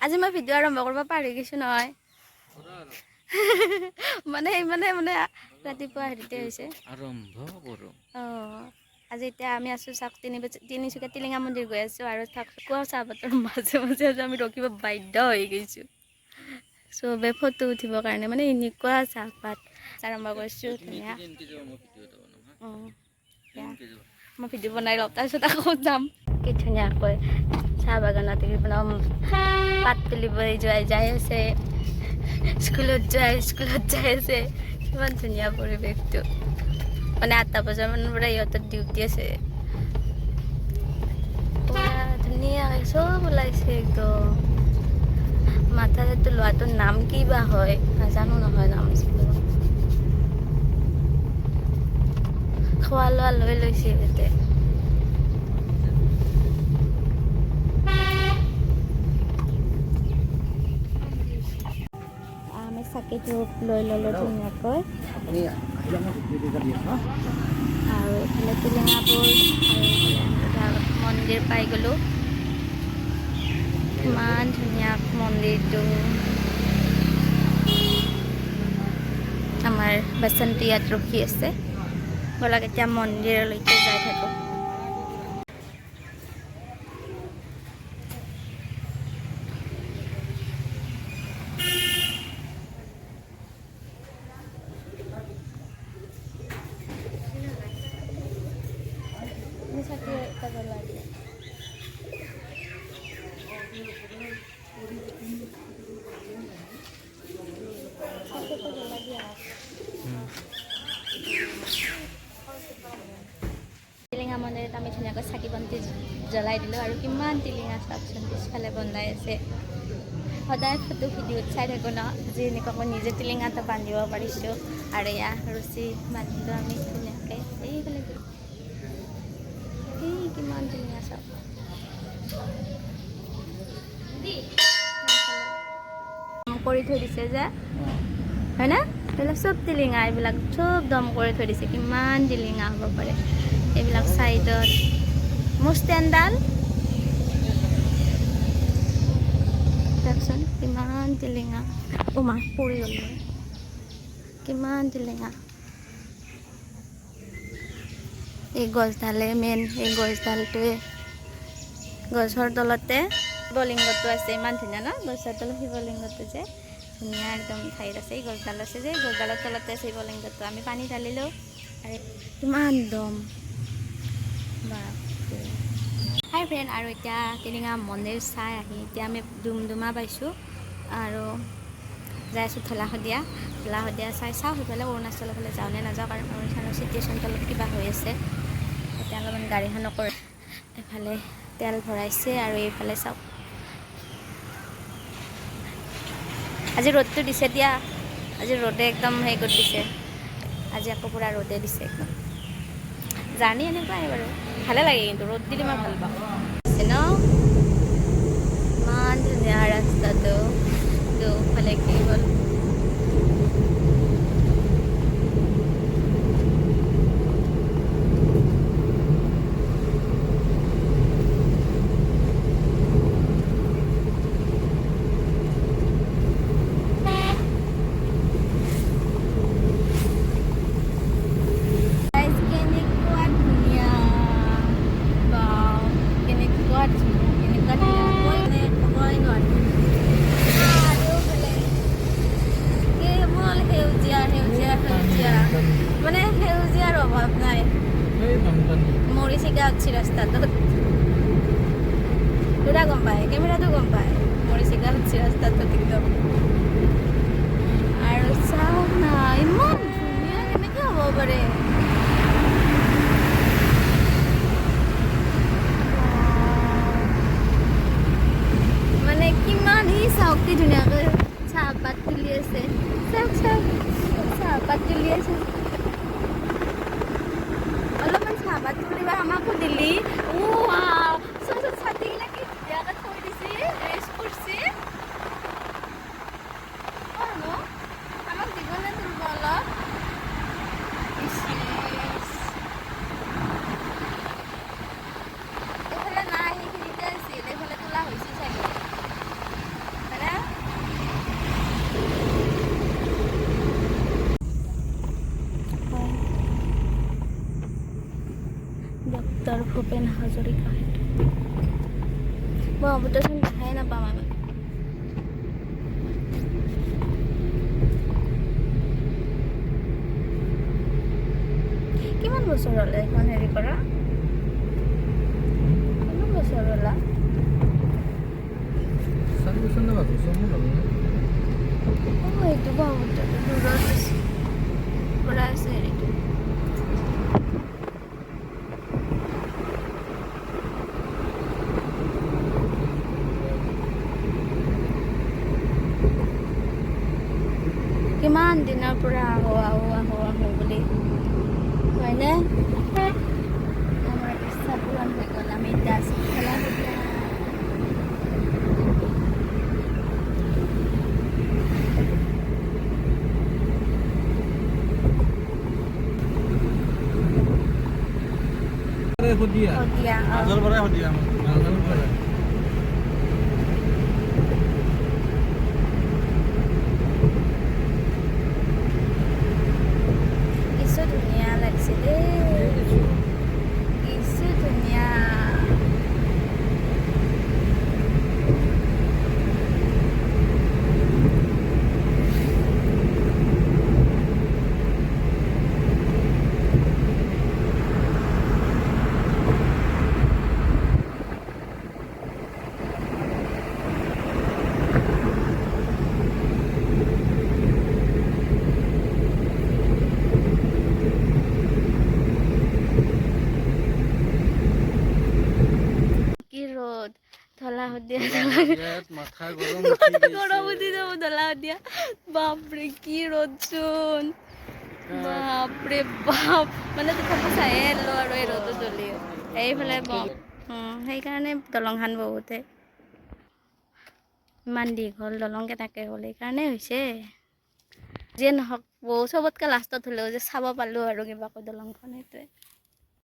আজি মই ভিডিঅ' আৰম্ভ কৰিব পাহৰি গৈছোঁ নহয়। মানে ৰাতিপুৱা হেৰিতে হৈছে আৰম্ভ কৰোঁ। অঁ আজি এতিয়া আমি আছোঁ চাওক তিনিচুকীয়া টিলিঙা মন্দিৰ গৈ আছোঁ আৰু কোৱা চাহপাতৰ মাজে মাজে আমি ৰখিব বাধ্য হৈ গৈছোঁ চবে ফটো উঠিবৰ কাৰণে মানে এনেকুৱা চাহপাত আৰম্ভ কৰিছোঁ ধুনীয়া। মই ভিডিঅ' বনাই লওঁ তাৰপিছত আকৌ যাম কি ধুনীয়াকৈ চাহ বাগানত পাত তুলিব যাই আছে স্কুলত যাই আছে কিমান ধুনীয়া পৰিৱেশটো মানে 8টা বজাৰ মানৰ পৰা ইহঁতৰ ডিউটি আছে ধুনীয়া চব ওলাইছে একদম মাথাটো লোৱাটোৰ নাম কি বা হয় নাজানো নহয় নাম খোৱা লোৱা লৈ লৈছে ইয়াতে আমি চাকিটো লৈ ল'লোঁ ধুনীয়াকৈ আৰু এইফালে টিলিঙাবোৰ আৰু মন্দিৰ পাই গ'লোঁ ইমান ধুনীয়া মন্দিৰটো আমাৰ বাসন্তী ইয়াত ৰখি আছে ব'লক এতিয়া মন্দিৰলৈকে যাই থাকোঁ। টিলিঙা মন্দিৰত আমি ধুনীয়াকৈ চাকি বন্তি জ্বলাই দিলোঁ আৰু কিমান টিলিঙা চাওকচোন পিছফালে বনাই আছে সদায় ফটো ভিডিঅ'ত চাই থাকোঁ ন আজি এনেকুৱাকৈ নিজে টিলিঙা এটা বান্ধিব পাৰিছোঁ আৰু এয়া ৰছী বান্ধিলোঁ আমি ধুনীয়াকৈ এইফালে কিমান টিলিঙা চাওক কৰি থৈ দিছে যে হয় না এইবিলাক চব টিলিঙা এইবিলাক চব দম কৰি থৈ দিছে কিমান টিলিঙা হ'ব পাৰে এইবিলাক চাইডত মোৰ ষ্টেণ্ডডাল চাওকচোন কিমান টিলিঙা মা পৰি গ'ল কিমান টিলিঙা এই গছডালে মেইন এই গছডালটোৱে গছৰ তলতে শিৱলিংগটো আছে ইমান ধুনীয়া ন গছৰ তলত শিৱলিংগটো যে ধুনীয়া একদম ঠাইত আছে এই গছডাল আছে যে গছডালৰ তলতে আছে শিৱলিংগটো আমি পানী ঢালিলোঁ আৰু কিমান দম হাই ফ্ৰেণ্ড আৰু এতিয়া টিলিঙা মন্দিৰ চাই আহি এতিয়া আমি ডুমডুমা পাইছোঁ আৰু যাই আছোঁ ঢলা শদিয়া চাই চাওঁ সেইফালে অৰুণাচলৰ ফালে যাওঁ নে নাযাওঁ কাৰণ অৰুণাচলৰ চিটুৱেশ্যনটো অলপ কিবা হৈ আছে এতিয়া অলপমান গাড়ীখন নকৰে এফালে তেল ভৰাইছে আৰু এইফালে চাওক আজি ৰ'দটো দিছে দিয়া আজি ৰ'দে একদম হেৰি কৰি দিছে আজি আকৌ পূৰা ৰ'দে দিছে একদম জাৰ্ণি এনেকুৱাই বাৰু ভালে লাগে কিন্তু ৰ'দ দিলে মই ভাল পাওঁ ন ইমান ধুনীয়া ৰাস্তাটো দুফালে কি হ'ল মানে সেউজীয়াৰ অভাৱ নাই মৰিচিকা উঠছি ৰাস্তাটোত পুৰা গম পায় কেমেৰাটো গম পায় মৰিচিকা উঠছি ৰাস্তাটোত একদম আৰু চাওক না ইমান ধুনীয়া কেনেকৈ হ'ব পাৰে মানে কিমান ই চাওক কি ধুনীয়াকৈ চাহপাত তুলি আছে চাওক চাহপাত তুলি আছে অলপমান চাহপাত তুলিবা আমাকো দিলি ছাতিগিলা কি ধুনীয়াকৈ থৈ দিছে ৰেষ্ট কৰিছে আমাক দিব নে তুলিব অলপ এইফালে নাই সেইখিনিতে আছিল এইফালে তোলা হৈছে চাগে ভূপেন হাজৰিকা সেইটো ব্ৰহ্মপুত্ৰখন দেখাই নাপাম আমি কিমান বছৰ হ'লে এখন হেৰি কৰা কিমান বছৰ হ'লা 4 বছৰ না 5 বছৰ মোৰ হ'ল না এইটো ব্ৰহ্মপুত্ৰটো দূৰত আছে পৰা আছে হেৰিটো কিমান দিনৰ পৰা আহো বুলি হয়নে আমাৰ ইচ্ছা পূৰণ হৈ গ'ল আমি এতিয়া আছো খেলা ধূলা সদিয়া মাজৰ পৰা সদিয়া মাজৰ পৰা কিছু ধুনীয়া লাগছে দেই কিছু ধুনীয়া ধলা শদিয়া মাথা গৰম গৰম উঠি যাব ধলা শদিয়া বাপৰে কি ৰ'দ চোন বাপৰে বাপ মানে তথাপি চায়ে আনিলো আৰু এই ৰ'দত জ্বলিও এইফালে সেইকাৰণে দলংখান বহুতে ইমান দীঘল দলং কেনেকৈ হ'ল সেইকাৰণে হৈছে যিয়ে নহওক বহু চবতকৈ লাষ্টত হ'লেও যে চাব পালোঁ আৰু কিবাকৈ দলংখন সেইটোৱে